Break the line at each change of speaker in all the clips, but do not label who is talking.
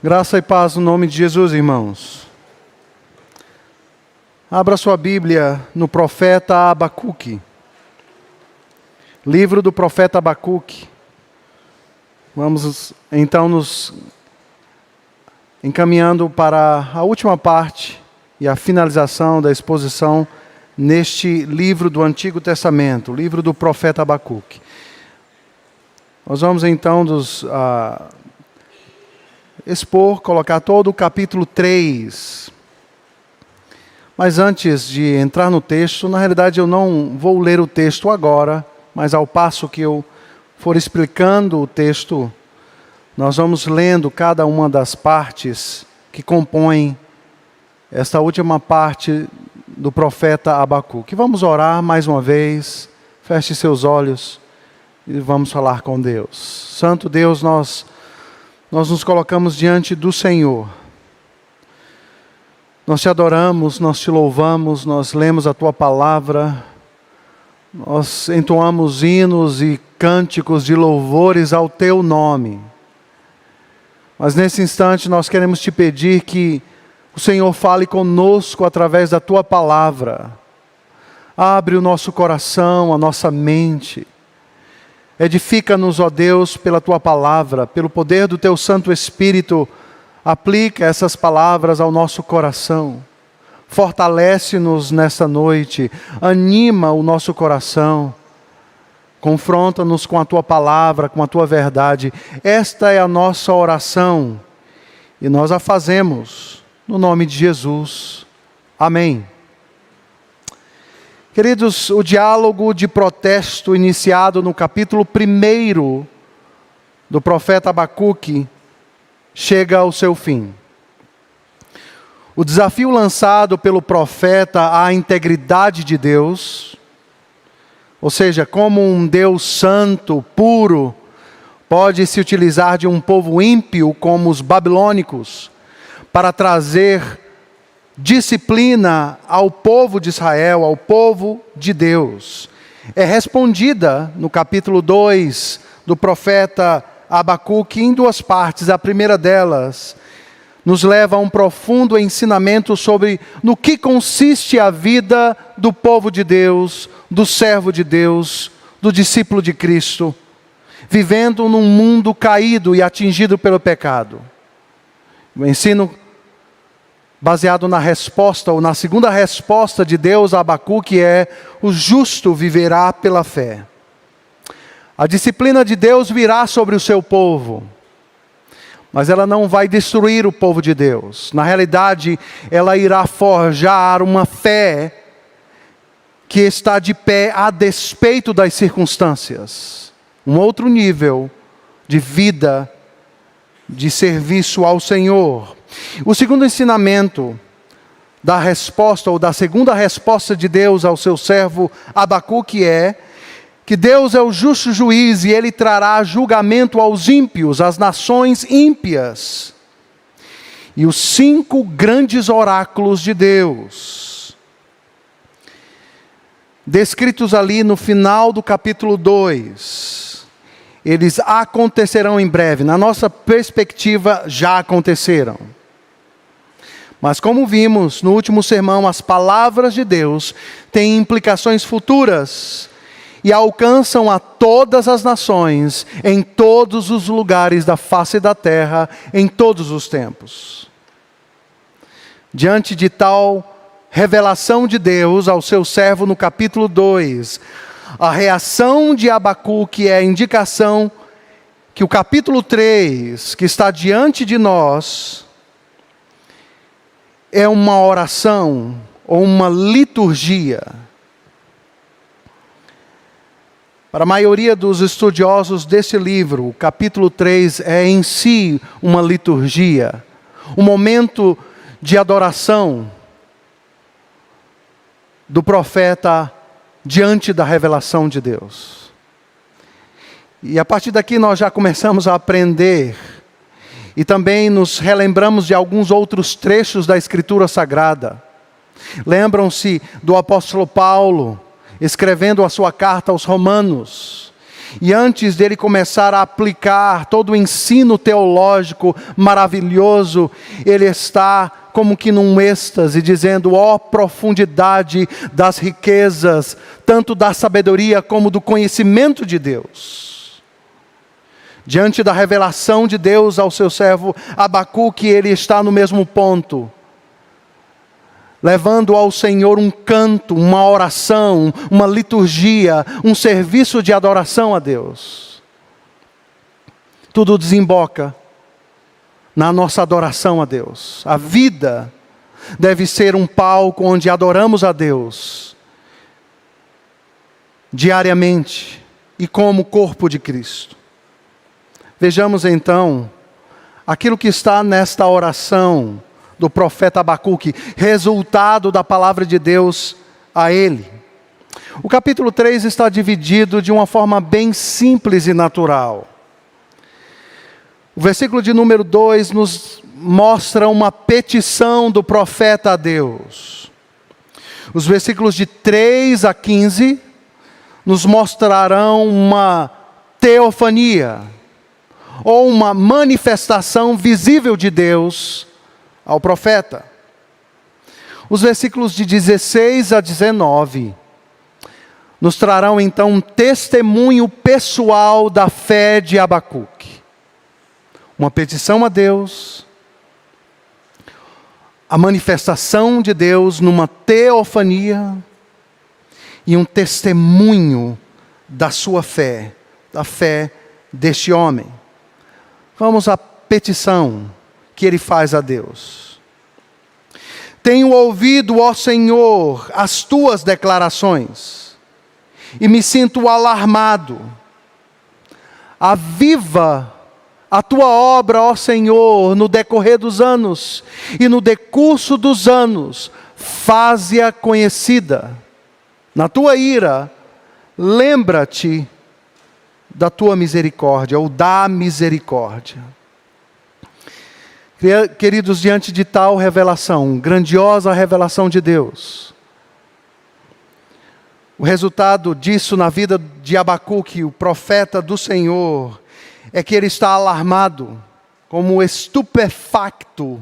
Graça e paz no nome de Jesus, irmãos. Abra sua Bíblia no profeta Abacuque. Livro do profeta Abacuque. Vamos então nos encaminhando para a última parte e a finalização da exposição neste livro do Antigo Testamento, o livro do profeta Abacuque. Nós vamos então colocar todo o capítulo 3. Mas antes de entrar no texto, na realidade eu não vou ler o texto agora, mas ao passo que eu for explicando o texto, nós vamos lendo cada uma das partes que compõem esta última parte do profeta Abacuque. Vamos orar mais uma vez, feche seus olhos e vamos falar com Deus. Santo Deus, nós nos colocamos diante do Senhor. Nós te adoramos, nós te louvamos, nós lemos a tua palavra, nós entoamos hinos e cânticos de louvores ao teu nome. Mas nesse instante nós queremos te pedir que o Senhor fale conosco através da tua palavra. Abre o nosso coração, a nossa mente. Edifica-nos, ó Deus, pela tua palavra, pelo poder do teu Santo Espírito. Aplica essas palavras ao nosso coração. Fortalece-nos nesta noite. Anima o nosso coração. Confronta-nos com a tua palavra, com a tua verdade. Esta é a nossa oração. E nós a fazemos no nome de Jesus. Amém. Queridos, o diálogo de protesto iniciado no capítulo 1 do profeta Abacuque chega ao seu fim. O desafio lançado pelo profeta à integridade de Deus, ou seja, como um Deus santo, puro, pode se utilizar de um povo ímpio como os babilônicos para trazer disciplina ao povo de Israel, ao povo de Deus, é respondida no capítulo 2 do profeta Abacuque em duas partes. A primeira delas nos leva a um profundo ensinamento sobre no que consiste a vida do povo de Deus, do servo de Deus, do discípulo de Cristo, vivendo num mundo caído e atingido pelo pecado. O ensino baseado na resposta, ou na segunda resposta de Deus a Abacuque é: o justo viverá pela fé. A disciplina de Deus virá sobre o seu povo, mas ela não vai destruir o povo de Deus. Na realidade, ela irá forjar uma fé que está de pé a despeito das circunstâncias. Um outro nível de vida, de serviço ao Senhor. O segundo ensinamento da resposta, ou da segunda resposta de Deus ao seu servo Abacuque é que Deus é o justo juiz e Ele trará julgamento aos ímpios, às nações ímpias. E os 5 grandes oráculos de Deus, descritos ali no final do capítulo 2, eles acontecerão em breve. Na nossa perspectiva, já aconteceram. Mas como vimos no último sermão, as palavras de Deus têm implicações futuras e alcançam a todas as nações, em todos os lugares da face da terra, em todos os tempos. Diante de tal revelação de Deus ao seu servo no capítulo 2, a reação de Abacuque é a indicação que o capítulo 3, que está diante de nós, é uma oração ou uma liturgia. Para a maioria dos estudiosos desse livro, o capítulo 3 é em si uma liturgia, um momento de adoração do profeta diante da revelação de Deus. E a partir daqui nós já começamos a aprender e também nos relembramos de alguns outros trechos da Escritura Sagrada. Lembram-se do apóstolo Paulo, escrevendo a sua carta aos Romanos, E antes dele começar a aplicar todo o ensino teológico maravilhoso, ele está como que num êxtase, dizendo: ó profundidade das riquezas, tanto da sabedoria como do conhecimento de Deus. Diante da revelação de Deus ao seu servo Abacuque, ele está no mesmo ponto, levando ao Senhor um canto, uma oração, uma liturgia, um serviço de adoração a Deus. Tudo desemboca na nossa adoração a Deus. A vida deve ser um palco onde adoramos a Deus diariamente e como corpo de Cristo. Vejamos então aquilo que está nesta oração do profeta Abacuque, resultado da palavra de Deus a ele. O capítulo 3 está dividido de uma forma bem simples e natural. O versículo de número 2 nos mostra uma petição do profeta a Deus. Os versículos de 3 a 15 nos mostrarão uma teofania, ou uma manifestação visível de Deus ao profeta. Os versículos de 16 a 19 nos trarão então um testemunho pessoal da fé de Abacuque. Uma petição a Deus, a manifestação de Deus numa teofania e um testemunho da sua fé, da fé deste homem. Vamos à petição que ele faz a Deus. Tenho ouvido, ó Senhor, as tuas declarações, e me sinto alarmado. Aviva a tua obra, ó Senhor, no decorrer dos anos, e no decurso dos anos, faze-a conhecida. Na tua ira, lembra-te da tua misericórdia, ou da misericórdia. Queridos, diante de tal revelação, grandiosa revelação de Deus, o resultado disso na vida de Abacuque, o profeta do Senhor, é que ele está alarmado, como estupefacto,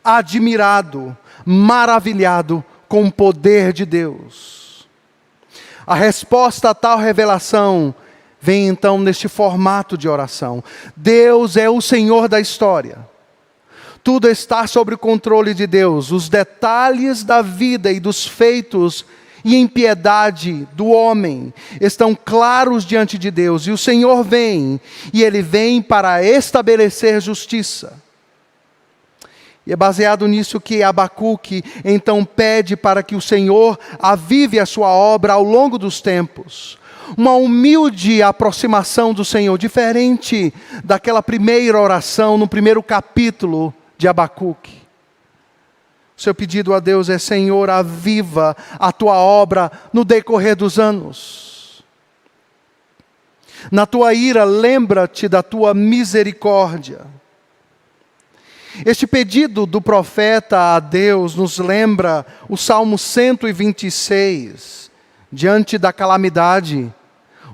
admirado, maravilhado com o poder de Deus. A resposta a tal revelação vem então neste formato de oração. Deus é o Senhor da história. Tudo está sob o controle de Deus. Os detalhes da vida e dos feitos e impiedade do homem estão claros diante de Deus. E o Senhor vem, e Ele vem para estabelecer justiça. E é baseado nisso que Abacuque então pede para que o Senhor avive a sua obra ao longo dos tempos. Uma humilde aproximação do Senhor, diferente daquela primeira oração no primeiro capítulo de Abacuque. Seu pedido a Deus é: Senhor, aviva a tua obra no decorrer dos anos. Na tua ira, lembra-te da tua misericórdia. Este pedido do profeta a Deus nos lembra o Salmo 126. Diante da calamidade,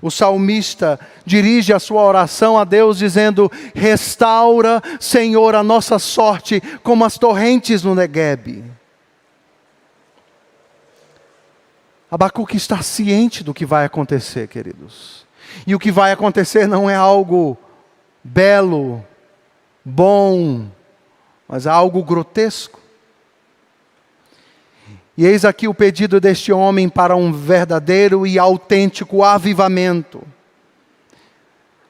o salmista dirige a sua oração a Deus dizendo: restaura, Senhor, a nossa sorte como as torrentes no Neguebe. Abacuque está ciente do que vai acontecer, queridos. E o que vai acontecer não é algo belo, bom, mas é algo grotesco. E eis aqui o pedido deste homem para um verdadeiro e autêntico avivamento.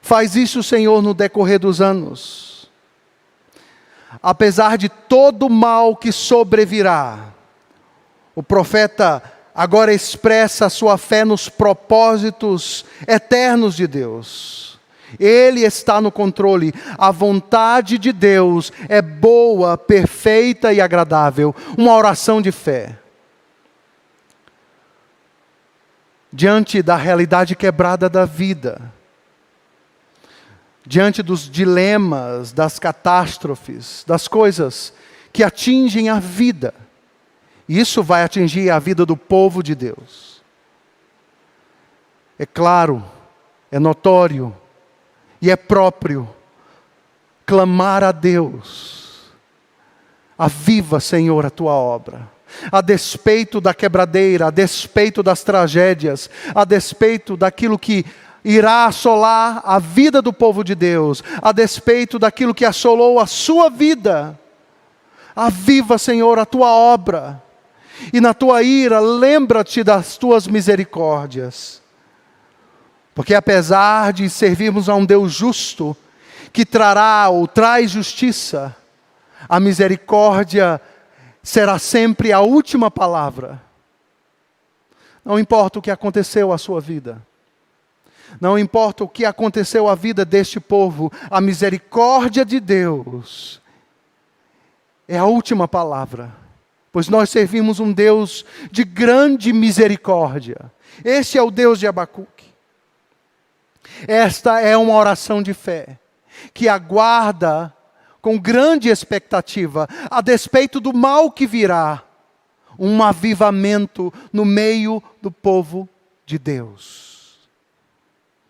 Faz isso, Senhor, no decorrer dos anos. Apesar de todo o mal que sobrevirá, o profeta agora expressa a sua fé nos propósitos eternos de Deus. Ele está no controle. A vontade de Deus é boa, perfeita e agradável. Uma oração de fé. Diante da realidade quebrada da vida, diante dos dilemas, das catástrofes, das coisas que atingem a vida, isso vai atingir a vida do povo de Deus. É claro é notório e é próprio clamar a Deus: aviva, Senhor, a tua obra. A despeito da quebradeira, a despeito das tragédias, a despeito daquilo que irá assolar a vida do povo de Deus, a despeito daquilo que assolou a sua vida, aviva, Senhor, a tua obra. E na tua ira, lembra-te das tuas misericórdias. Porque apesar de servirmos a um Deus justo, que trará ou traz justiça, a misericórdia será sempre a última palavra. Não importa o que aconteceu à sua vida. Não importa o que aconteceu à vida deste povo, a misericórdia de Deus é a última palavra. Pois nós servimos um Deus de grande misericórdia. Este é o Deus de Abacuque. Esta é uma oração de fé, que aguarda com grande expectativa, a despeito do mal que virá, um avivamento no meio do povo de Deus.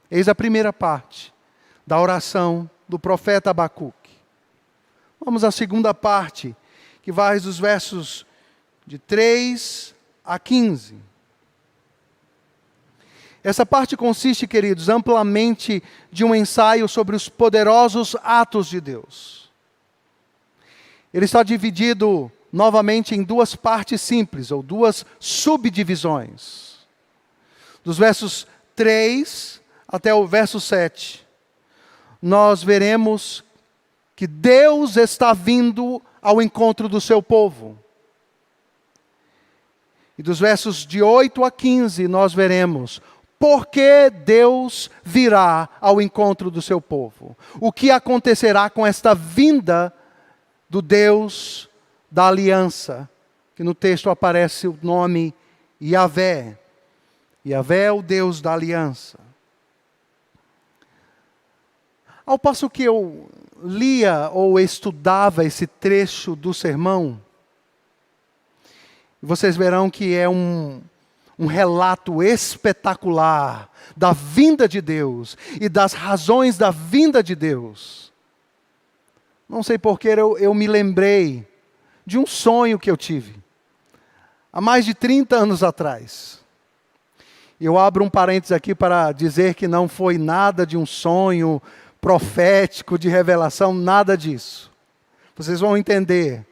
Eis a primeira parte da oração do profeta Abacuque. Vamos à segunda parte, que vai dos versos de 3 a 15. Essa parte consiste, queridos, amplamente de um ensaio sobre os poderosos atos de Deus. Ele está dividido novamente em duas partes simples, ou duas subdivisões. Dos versos 3 até o verso 7, nós veremos que Deus está vindo ao encontro do seu povo. E dos versos de 8 a 15, nós veremos por que Deus virá ao encontro do seu povo. O que acontecerá com esta vinda do Deus da aliança, que no texto aparece o nome Yahvé. Yahvé é o Deus da aliança. Ao passo que eu lia ou estudava esse trecho do sermão, vocês verão que é um relato espetacular da vinda de Deus e das razões da vinda de Deus. Não sei porque eu me lembrei de um sonho que eu tive há mais de 30 anos atrás. Eu abro um parênteses aqui para dizer que não foi nada de um sonho profético, de revelação, nada disso. Vocês vão entender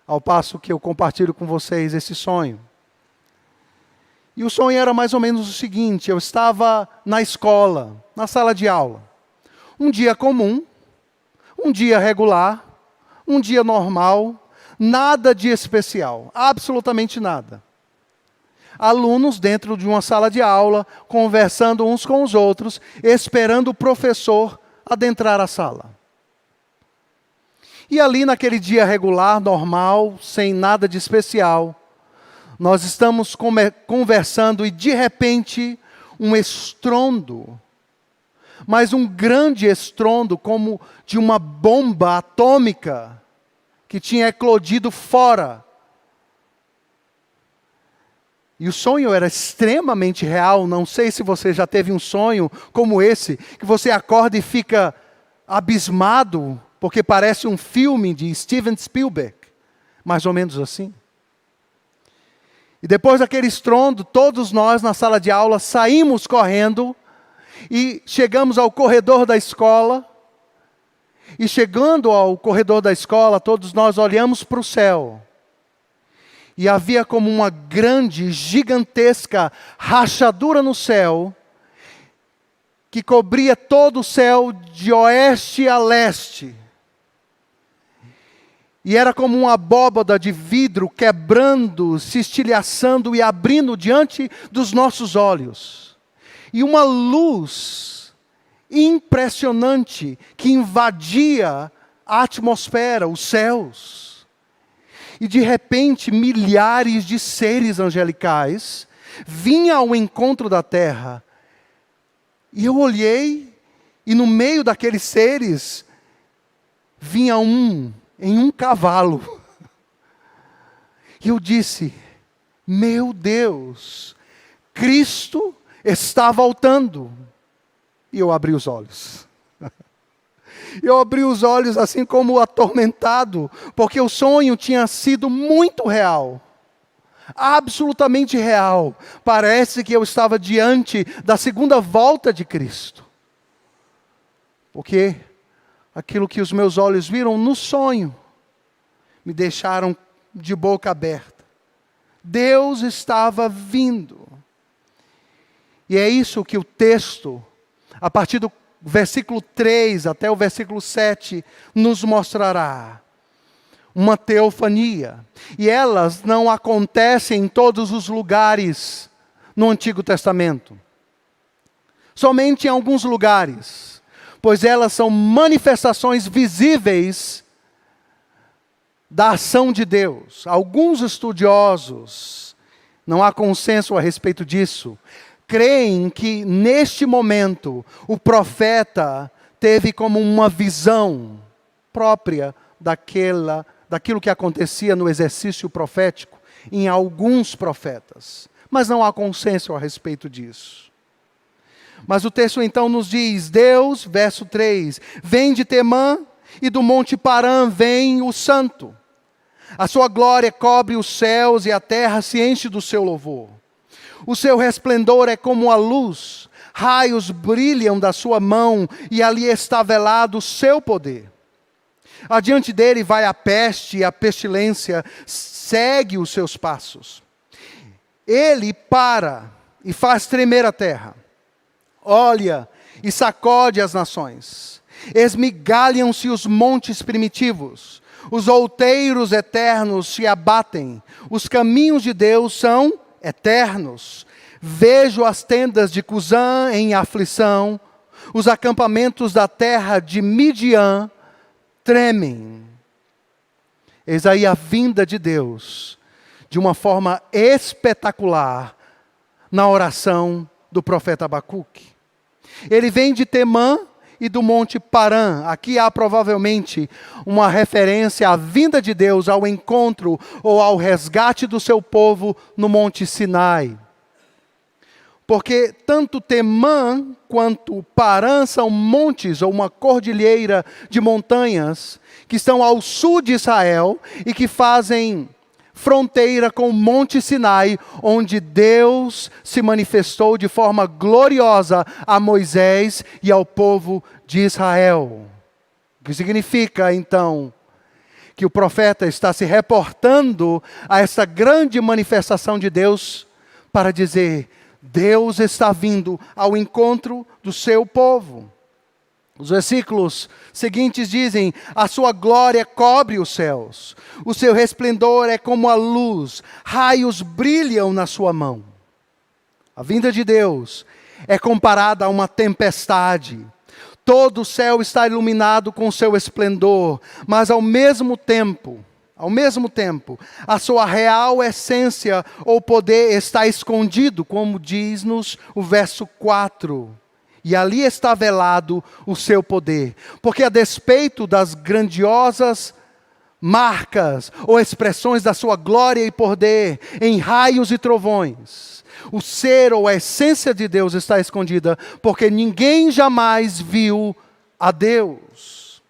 ao passo que eu compartilho com vocês esse sonho. E o sonho era mais ou menos o seguinte: eu estava na escola, na sala de aula. Um dia comum, um dia regular, um dia normal, nada de especial, absolutamente nada. Alunos dentro de uma sala de aula, conversando uns com os outros, esperando o professor adentrar a sala. E ali naquele dia regular, normal, sem nada de especial, nós estamos conversando e de repente um estrondo, mas um grande estrondo como de uma bomba atômica que tinha eclodido fora. E o sonho era extremamente real. Não sei se você já teve um sonho como esse, que você acorda e fica abismado, porque parece um filme de Steven Spielberg, mais ou menos assim. E depois daquele estrondo, todos nós na sala de aula saímos correndo e chegamos ao corredor da escola. E chegando ao corredor da escola, todos nós olhamos para o céu. E havia como uma grande, gigantesca rachadura no céu, que cobria todo o céu de oeste a leste. E era como uma abóbada de vidro quebrando, se estilhaçando e abrindo diante dos nossos olhos. E uma luz impressionante que invadia a atmosfera, os céus. E de repente milhares de seres angelicais vinham ao encontro da terra. E eu olhei e no meio daqueles seres vinha em um cavalo. E eu disse: meu Deus, Cristo está voltando. E eu abri os olhos. Eu abri os olhos assim como atormentado, porque o sonho tinha sido muito real. Absolutamente real. Parece que eu estava diante da segunda volta de Cristo. Porque aquilo que os meus olhos viram no sonho, me deixaram de boca aberta. Deus estava vindo. E é isso que o texto, a partir do versículo 3 até o versículo 7, nos mostrará. Uma teofania. E elas não acontecem em todos os lugares no Antigo Testamento. Somente em alguns lugares. Pois elas são manifestações visíveis da ação de Deus. Alguns estudiosos, não há consenso a respeito disso, creem que neste momento o profeta teve como uma visão própria daquilo que acontecia no exercício profético em alguns profetas. Mas não há consenso a respeito disso. Mas o texto então nos diz, Deus, verso 3, vem de Temã e do monte Parã vem o santo. A sua glória cobre os céus e a terra se enche do seu louvor. O seu resplendor é como a luz, raios brilham da sua mão e ali está velado o seu poder. Adiante dele vai a peste e a pestilência segue os seus passos. Ele para e faz tremer a terra. Olha e sacode as nações. Esmigalham-se os montes primitivos. Os outeiros eternos se abatem. Os caminhos de Deus são eternos. Vejo as tendas de Cusã em aflição. Os acampamentos da terra de Midian tremem. Eis aí a vinda de Deus, de uma forma espetacular, na oração do profeta Abacuque. Ele vem de Temã e do monte Parã. Aqui há provavelmente uma referência à vinda de Deus, ao encontro ou ao resgate do seu povo no monte Sinai. Porque tanto Temã quanto Parã são montes ou uma cordilheira de montanhas que estão ao sul de Israel e que fazem fronteira com o monte Sinai, onde Deus se manifestou de forma gloriosa a Moisés e ao povo de Israel. O que significa então que o profeta está se reportando a essa grande manifestação de Deus para dizer: Deus está vindo ao encontro do seu povo. Os versículos seguintes dizem: a sua glória cobre os céus, o seu resplendor é como a luz, raios brilham na sua mão. A vinda de Deus é comparada a uma tempestade. Todo o céu está iluminado com seu esplendor, mas ao mesmo tempo, a sua real essência ou poder está escondido, como diz-nos o verso 4. E ali está velado o seu poder. Porque a despeito das grandiosas marcas ou expressões da sua glória e poder em raios e trovões, o ser ou a essência de Deus está escondida, porque ninguém jamais viu a Deus.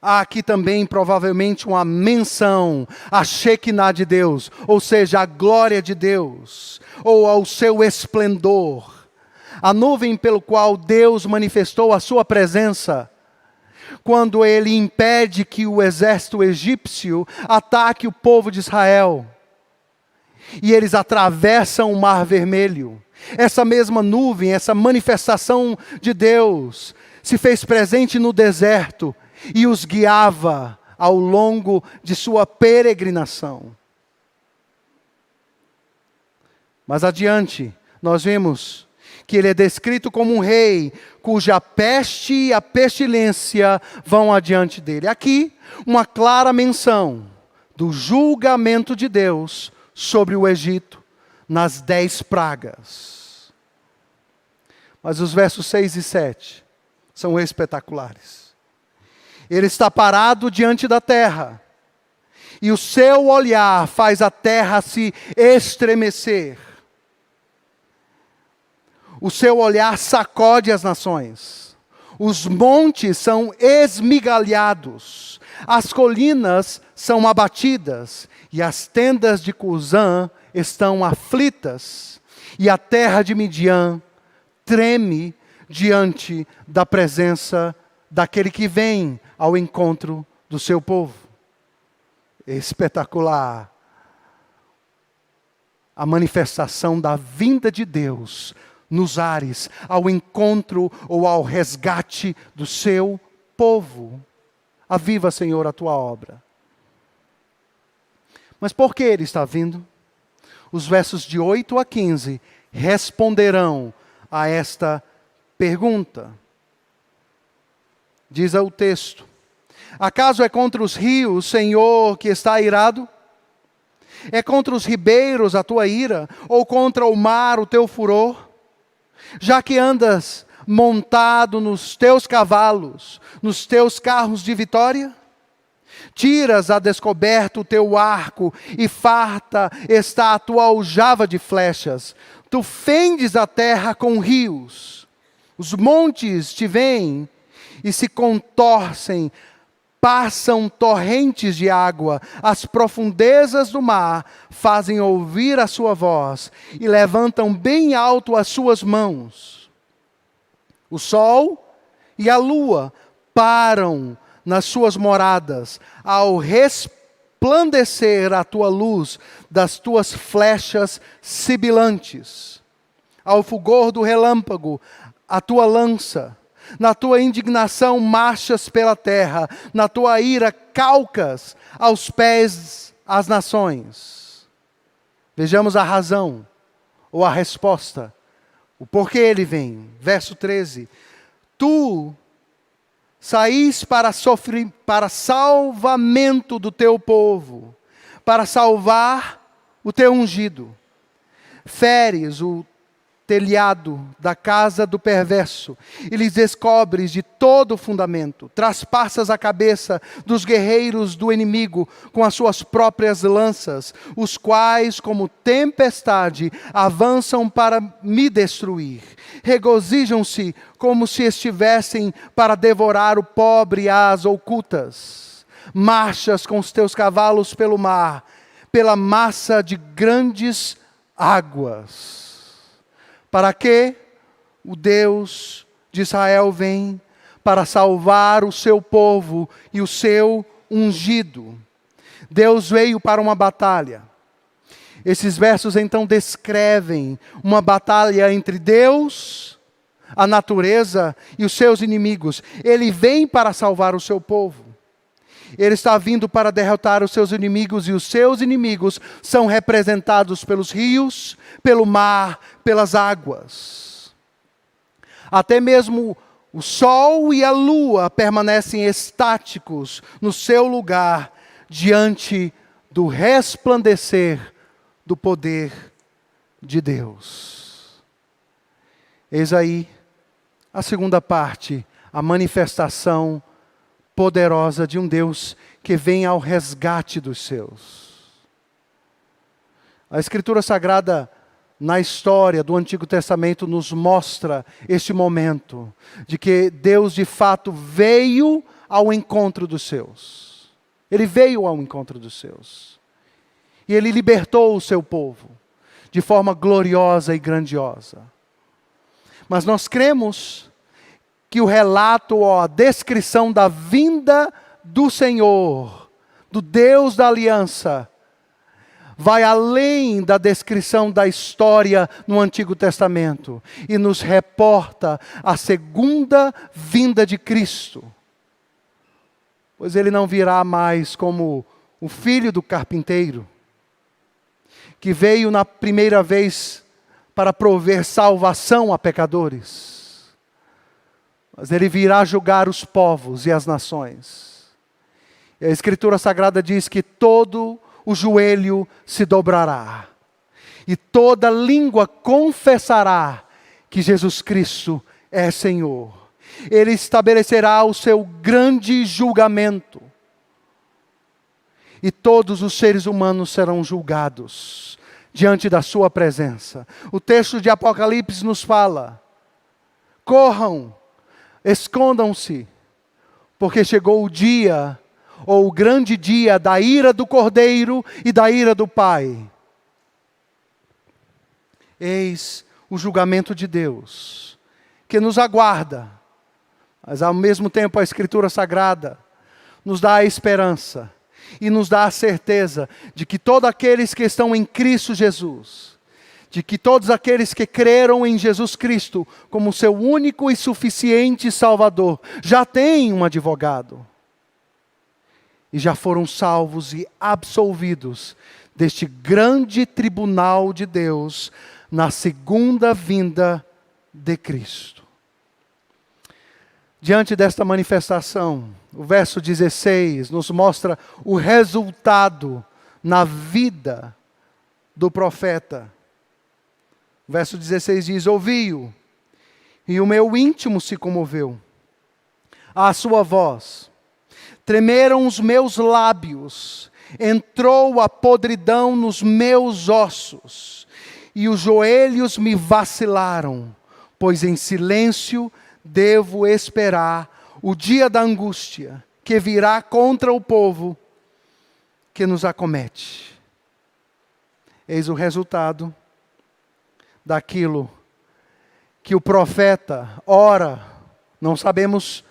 Há aqui também provavelmente uma menção à Shekinah de Deus, ou seja, à glória de Deus, ou ao seu esplendor. A nuvem pelo qual Deus manifestou a sua presença, quando ele impede que o exército egípcio ataque o povo de Israel. E eles atravessam o Mar Vermelho. Essa mesma nuvem, essa manifestação de Deus, se fez presente no deserto e os guiava ao longo de sua peregrinação. Mas adiante, nós vemos que ele é descrito como um rei, cuja peste e a pestilência vão adiante dele. Aqui, uma clara menção do julgamento de Deus sobre o Egito, nas 10 pragas. Mas os versos 6 e 7 são espetaculares. Ele está parado diante da terra, e o seu olhar faz a terra se estremecer. O seu olhar sacode as nações. Os montes são esmigalhados. As colinas são abatidas. E as tendas de Cusã estão aflitas. E a terra de Midian treme diante da presença daquele que vem ao encontro do seu povo. Espetacular. A manifestação da vinda de Deus nos ares, ao encontro ou ao resgate do seu povo. Aviva, Senhor, a tua obra. Mas por que ele está vindo? Os versos de 8 a 15 responderão a esta pergunta. Diz o texto: acaso é contra os rios, Senhor, que está irado? É contra os ribeiros a tua ira? Ou contra o mar o teu furor? Já que andas montado nos teus cavalos, nos teus carros de vitória? Tiras a descoberto o teu arco, e farta está a tua aljava de flechas. Tu fendes a terra com rios. Os montes te veem e se contorcem, passam torrentes de água. As profundezas do mar fazem ouvir a sua voz e levantam bem alto as suas mãos. O sol e a lua param nas suas moradas ao resplandecer a tua luz das tuas flechas sibilantes. Ao fulgor do relâmpago, a tua lança. Na tua indignação marchas pela terra, na tua ira calcas aos pés as nações. Vejamos a razão, ou a resposta, o porquê ele vem. Verso 13. Tu saís para salvamento do teu povo, para salvar o teu ungido. Feres o telhado da casa do perverso, e lhes descobres de todo o fundamento. Traspassas a cabeça dos guerreiros do inimigo com as suas próprias lanças, os quais, como tempestade, avançam para me destruir. Regozijam-se como se estivessem para devorar o pobre às ocultas. Marchas com os teus cavalos pelo mar, pela massa de grandes águas. Para que o Deus de Israel vem? Para salvar o seu povo e o seu ungido. Deus veio para uma batalha. Esses versos então descrevem uma batalha entre Deus, a natureza e os seus inimigos. Ele vem para salvar o seu povo. Ele está vindo para derrotar os seus inimigos, e os seus inimigos são representados pelos rios, pelo mar, pelas águas. Até mesmo o sol e a lua permanecem estáticos no seu lugar diante do resplandecer do poder de Deus. Eis aí a segunda parte, a manifestação poderosa de um Deus que vem ao resgate dos seus. A Escritura Sagrada, na história do Antigo Testamento, nos mostra este momento de que Deus de fato veio ao encontro dos seus. Ele veio ao encontro dos seus. E Ele libertou o seu povo de forma gloriosa e grandiosa. Mas nós cremos que o relato ou a descrição da vinda do Senhor, do Deus da aliança, vai além da descrição da história no Antigo Testamento e nos reporta a segunda vinda de Cristo. Pois Ele não virá mais como o filho do carpinteiro, que veio na primeira vez para prover salvação a pecadores. Mas Ele virá julgar os povos e as nações. E a Escritura Sagrada diz que todo o joelho se dobrará. E toda língua confessará que Jesus Cristo é Senhor. Ele estabelecerá o seu grande julgamento. E todos os seres humanos serão julgados diante da sua presença. O texto de Apocalipse nos fala: corram, escondam-se, porque chegou o dia, ou o grande dia, da ira do Cordeiro e da ira do Pai. Eis o julgamento de Deus, que nos aguarda, mas ao mesmo tempo a Escritura Sagrada nos dá a esperança e nos dá a certeza de que todos aqueles que estão em Cristo Jesus, de que todos aqueles que creram em Jesus Cristo como seu único e suficiente Salvador, já têm um advogado. E já foram salvos e absolvidos deste grande tribunal de Deus na segunda vinda de Cristo. Diante desta manifestação, o verso 16 nos mostra o resultado na vida do profeta. O verso 16 diz: ouvi-o, e o meu íntimo se comoveu. À sua voz, tremeram os meus lábios, entrou a podridão nos meus ossos, e os joelhos me vacilaram, pois em silêncio devo esperar o dia da angústia que virá contra o povo que nos acomete. Eis o resultado daquilo que o profeta ora, não sabemos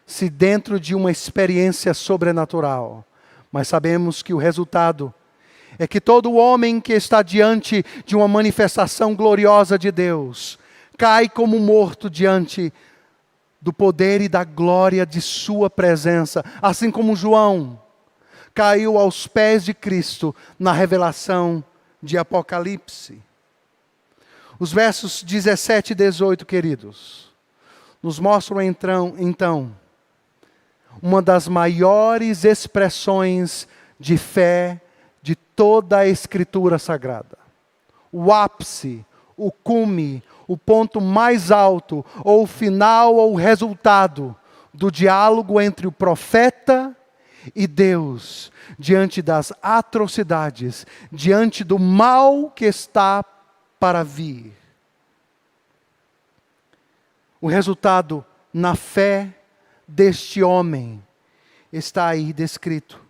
se dentro de uma experiência sobrenatural, mas sabemos que o resultado é que todo homem que está diante de uma manifestação gloriosa de Deus, cai como morto diante do poder e da glória de sua presença, assim como João caiu aos pés de Cristo na revelação de Apocalipse. Os versos 17 e 18, queridos, nos mostram então uma das maiores expressões de fé de toda a Escritura Sagrada. O ápice, o cume, o ponto mais alto, ou o final, ou o resultado do diálogo entre o profeta e Deus, diante das atrocidades, diante do mal que está para vir. O resultado na fé deste homem está aí descrito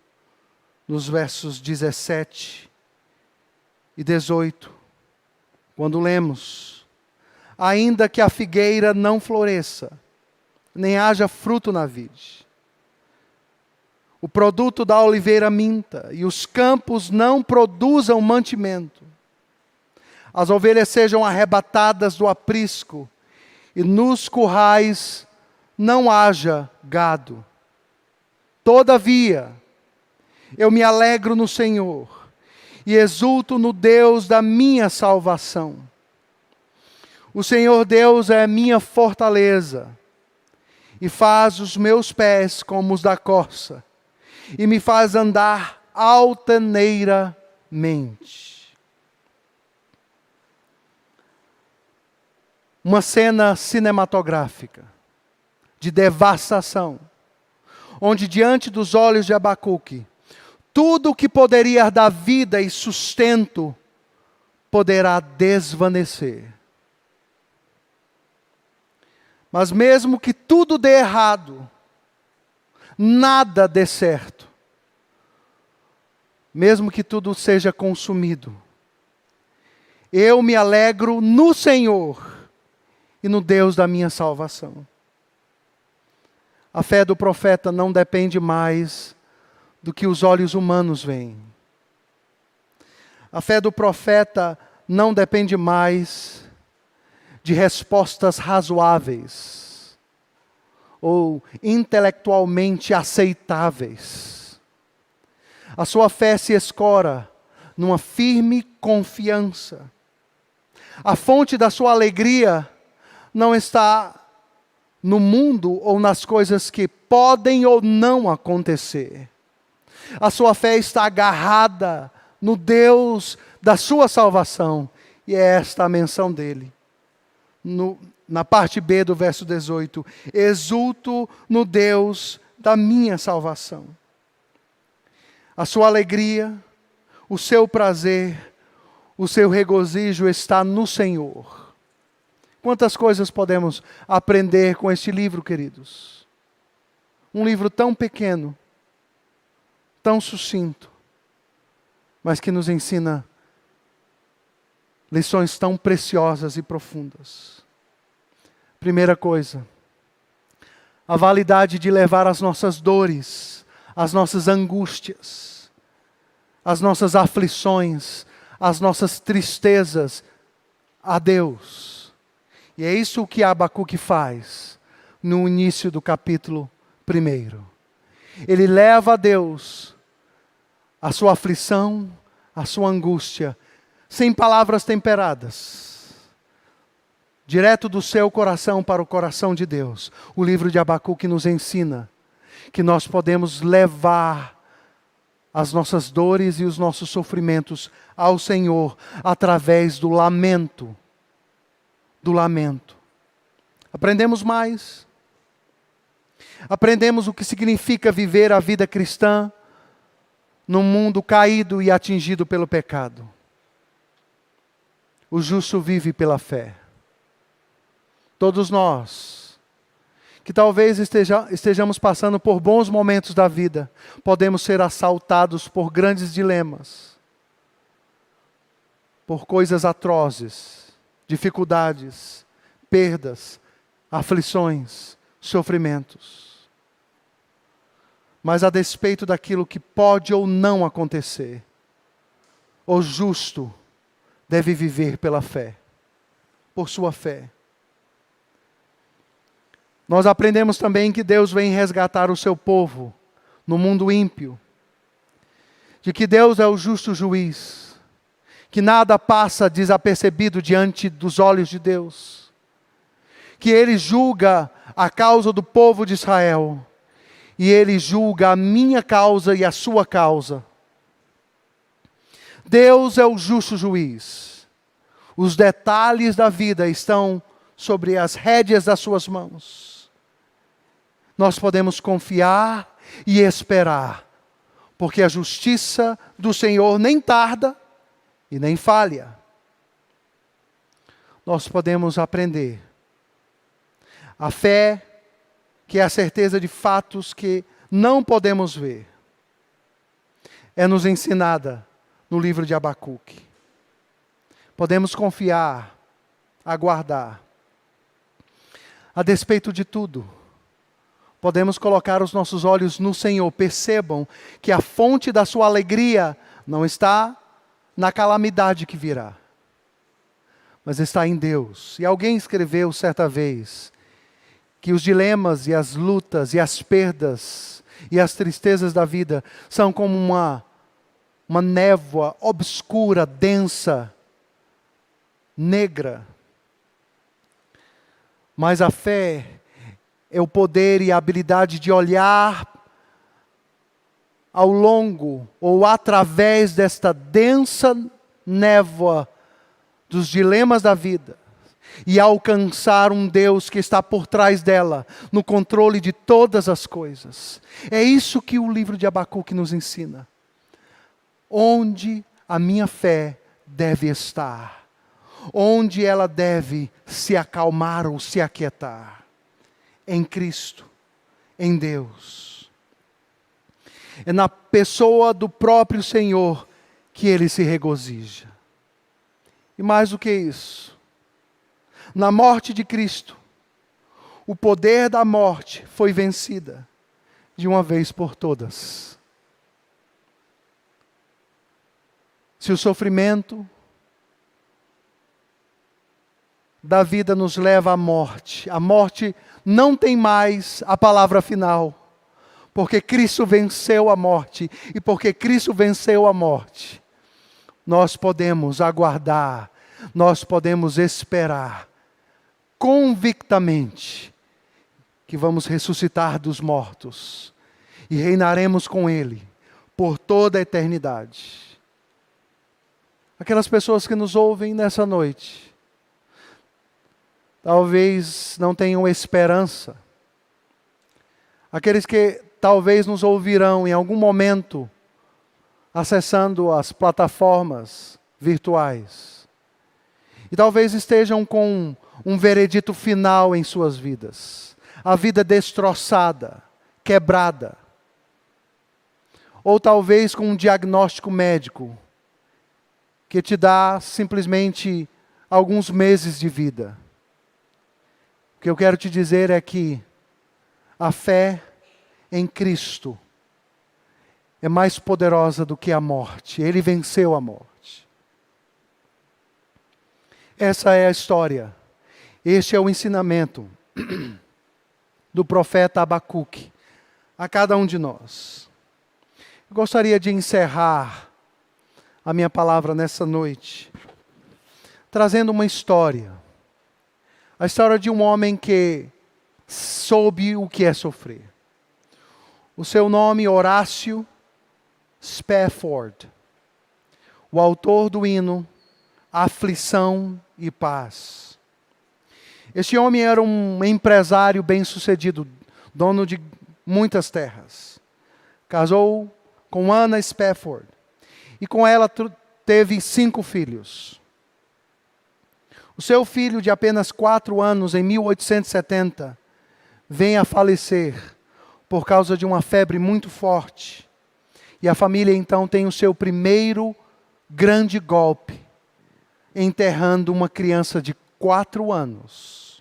nos versos 17 e 18, quando lemos: ainda que a figueira não floresça, nem haja fruto na vide, o produto da oliveira minta, e os campos não produzam mantimento, as ovelhas sejam arrebatadas do aprisco, e nos currais não haja gado. Todavia, eu me alegro no Senhor, e exulto no Deus da minha salvação. O Senhor Deus é a minha fortaleza, e faz os meus pés como os da corça, e me faz andar altaneiramente. Uma cena cinematográfica de devastação, onde diante dos olhos de Abacuque, tudo o que poderia dar vida e sustento poderá desvanecer. Mas mesmo que tudo dê errado, nada dê certo, mesmo que tudo seja consumido, eu me alegro no Senhor e no Deus da minha salvação. A fé do profeta não depende mais do que os olhos humanos veem. A fé do profeta não depende mais de respostas razoáveis ou intelectualmente aceitáveis. A sua fé se escora numa firme confiança. A fonte da sua alegria não está no mundo ou nas coisas que podem ou não acontecer. A sua fé está agarrada no Deus da sua salvação. E é esta a menção dele. Na parte B do verso 18. Exulto no Deus da minha salvação. A sua alegria, o seu prazer, o seu regozijo está no Senhor. Quantas coisas podemos aprender com este livro, queridos? Um livro tão pequeno, tão sucinto, mas que nos ensina lições tão preciosas e profundas. Primeira coisa, a validade de levar as nossas dores, as nossas angústias, as nossas aflições, as nossas tristezas a Deus. E é isso que Abacuque faz no início do capítulo 1. Ele leva a Deus a sua aflição, a sua angústia, sem palavras temperadas, direto do seu coração para o coração de Deus. O livro de Abacuque nos ensina que nós podemos levar as nossas dores e os nossos sofrimentos ao Senhor através do lamento. Do lamento. Aprendemos mais. Aprendemos o que significa viver a vida cristã num mundo caído e atingido pelo pecado. O justo vive pela fé. Todos nós, que talvez estejamos passando por bons momentos da vida, podemos ser assaltados por grandes dilemas, por coisas atrozes, dificuldades, perdas, aflições, sofrimentos. Mas a despeito daquilo que pode ou não acontecer, o justo deve viver pela fé, por sua fé. Nós aprendemos também que Deus vem resgatar o seu povo no mundo ímpio, de que Deus é o justo juiz, que nada passa desapercebido diante dos olhos de Deus, que Ele julga a causa do povo de Israel, e Ele julga a minha causa e a sua causa. Deus é o justo juiz. Os detalhes da vida estão sobre as rédeas das suas mãos. Nós podemos confiar e esperar, porque a justiça do Senhor nem tarda e nem falha. Nós podemos aprender. A fé, que é a certeza de fatos que não podemos ver, é nos ensinada no livro de Abacuque. Podemos confiar, aguardar. A despeito de tudo, podemos colocar os nossos olhos no Senhor. Percebam que a fonte da sua alegria não está na calamidade que virá, mas está em Deus. E alguém escreveu certa vez que os dilemas e as lutas e as perdas e as tristezas da vida são como uma névoa obscura, densa, negra. Mas a fé é o poder e a habilidade de olhar ao longo ou através desta densa névoa dos dilemas da vida e alcançar um Deus que está por trás dela, no controle de todas as coisas. É isso que o livro de Abacuque nos ensina. Onde a minha fé deve estar? Onde ela deve se acalmar ou se aquietar? Em Cristo, em Deus. É na pessoa do próprio Senhor que Ele se regozija. E mais do que isso, na morte de Cristo, o poder da morte foi vencida de uma vez por todas. Se o sofrimento da vida nos leva à morte, a morte não tem mais a palavra final, porque Cristo venceu a morte, e porque Cristo venceu a morte, nós podemos aguardar, nós podemos esperar convictamente que vamos ressuscitar dos mortos e reinaremos com Ele por toda a eternidade. Aquelas pessoas que nos ouvem nessa noite, talvez não tenham esperança. Aqueles que talvez nos ouvirão em algum momento, acessando as plataformas virtuais. E talvez estejam com um veredito final em suas vidas. A vida destroçada, quebrada. Ou talvez com um diagnóstico médico que te dá simplesmente alguns meses de vida. O que eu quero te dizer é que a fé em Cristo é mais poderosa do que a morte. Ele venceu a morte. Essa é a história. Este é o ensinamento do profeta Abacuque a cada um de nós. Eu gostaria de encerrar a minha palavra nessa noite trazendo uma história. A história de um homem que soube o que é sofrer. O seu nome, Horácio Spafford. O autor do hino Aflição e Paz. Este homem era um empresário bem-sucedido, dono de muitas terras. Casou com Anna Spafford. E com ela teve 5 filhos. O seu filho, de apenas 4 anos, em 1870, vem a falecer por causa de uma febre muito forte. E a família então tem o seu primeiro grande golpe, enterrando uma criança de 4 anos.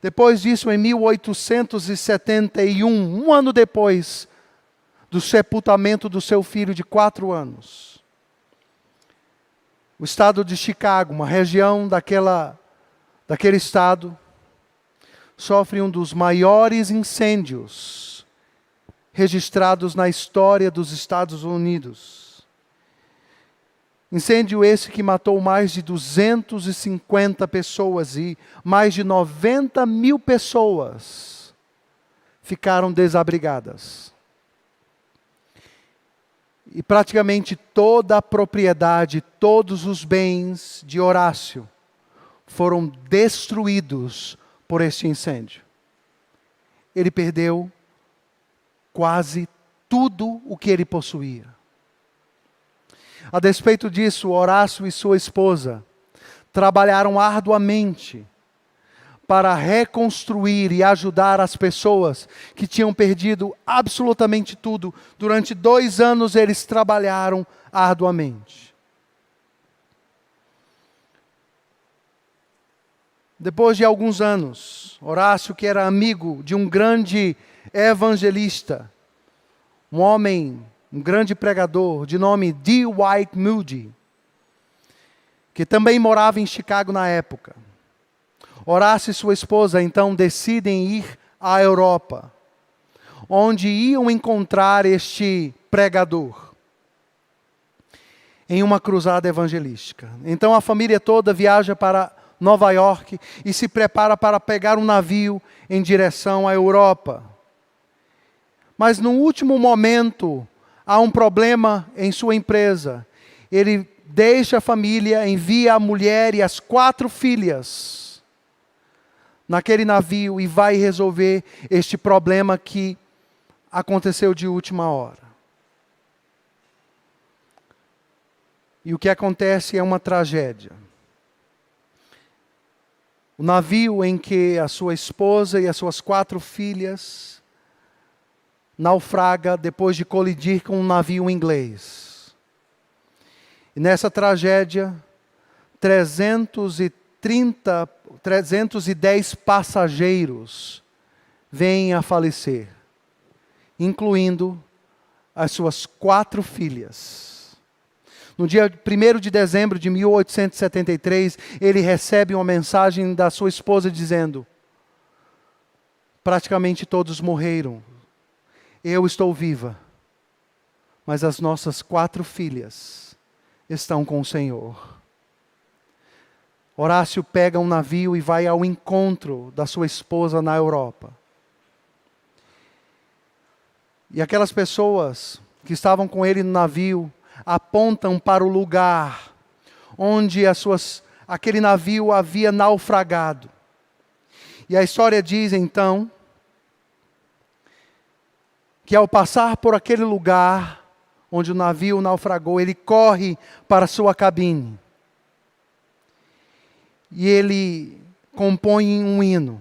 Depois disso, em 1871, um ano depois do sepultamento do seu filho de 4 anos, o estado de Chicago, uma região daquele estado, sofre um dos maiores incêndios registrados na história dos Estados Unidos. Incêndio esse que matou mais de 250 pessoas e mais de 90 mil pessoas ficaram desabrigadas. E praticamente toda a propriedade, todos os bens de Horácio foram destruídos por este incêndio. Ele perdeu quase tudo o que ele possuía. A despeito disso, Horácio e sua esposa trabalharam arduamente para reconstruir e ajudar as pessoas que tinham perdido absolutamente tudo. Durante 2 anos eles trabalharam arduamente. Depois de alguns anos, Horácio, que era amigo de um grande evangelista, um homem, um grande pregador, de nome D. White Moody, que também morava em Chicago na época. Horácio e sua esposa então decidem ir à Europa, onde iam encontrar este pregador, em uma cruzada evangelística. Então a família toda viaja para Nova York e se prepara para pegar um navio em direção à Europa. Mas no último momento, há um problema em sua empresa. Ele deixa a família, envia a mulher e as 4 filhas naquele navio e vai resolver este problema que aconteceu de última hora. E o que acontece é uma tragédia. O navio em que a sua esposa e as suas 4 filhas naufraga depois de colidir com um navio inglês. E nessa tragédia, 310 passageiros vêm a falecer, incluindo as suas 4 filhas. No dia 1º de dezembro de 1873, ele recebe uma mensagem da sua esposa dizendo: praticamente todos morreram. Eu estou viva, mas as nossas 4 filhas estão com o Senhor. Horácio pega um navio e vai ao encontro da sua esposa na Europa. E aquelas pessoas que estavam com ele no navio apontam para o lugar onde aquele navio havia naufragado. E a história diz então que ao passar por aquele lugar, onde o navio naufragou, ele corre para sua cabine. E ele compõe um hino.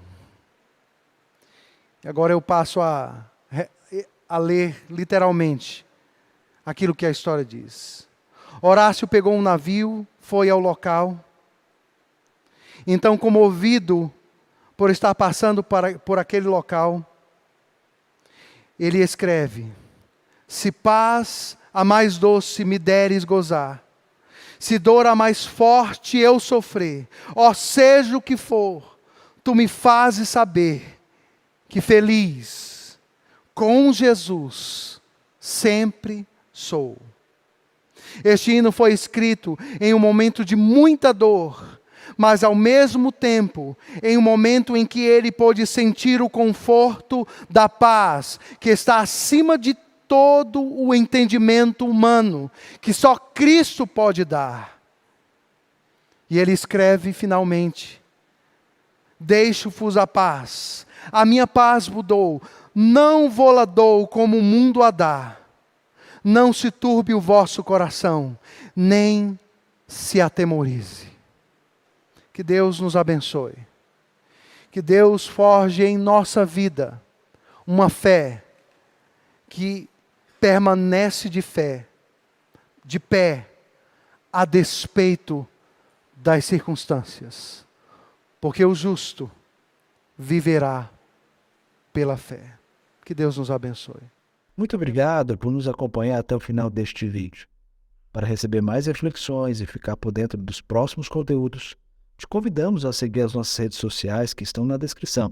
E agora eu passo a ler literalmente aquilo que a história diz. Horácio pegou um navio, foi ao local. Então, comovido por estar passando por aquele local, ele escreve: se paz a mais doce me deres gozar, se dor a mais forte eu sofrer, ó seja o que for, tu me fazes saber que feliz com Jesus sempre sou. Este hino foi escrito em um momento de muita dor, mas ao mesmo tempo, em um momento em que ele pôde sentir o conforto da paz, que está acima de todo o entendimento humano, que só Cristo pode dar. E ele escreve finalmente: deixo-vos a paz, a minha paz vos dou, não vou-la dou como o mundo a dá. Não se turbe o vosso coração, nem se atemorize. Que Deus nos abençoe. Que Deus forge em nossa vida uma fé que permanece de pé, a despeito das circunstâncias. Porque o justo viverá pela fé. Que Deus nos abençoe.
Muito obrigado por nos acompanhar até o final deste vídeo. Para receber mais reflexões e ficar por dentro dos próximos conteúdos, te convidamos a seguir as nossas redes sociais que estão na descrição.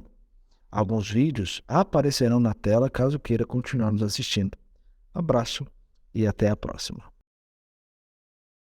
Alguns vídeos aparecerão na tela caso queira continuar nos assistindo. Abraço e até a próxima.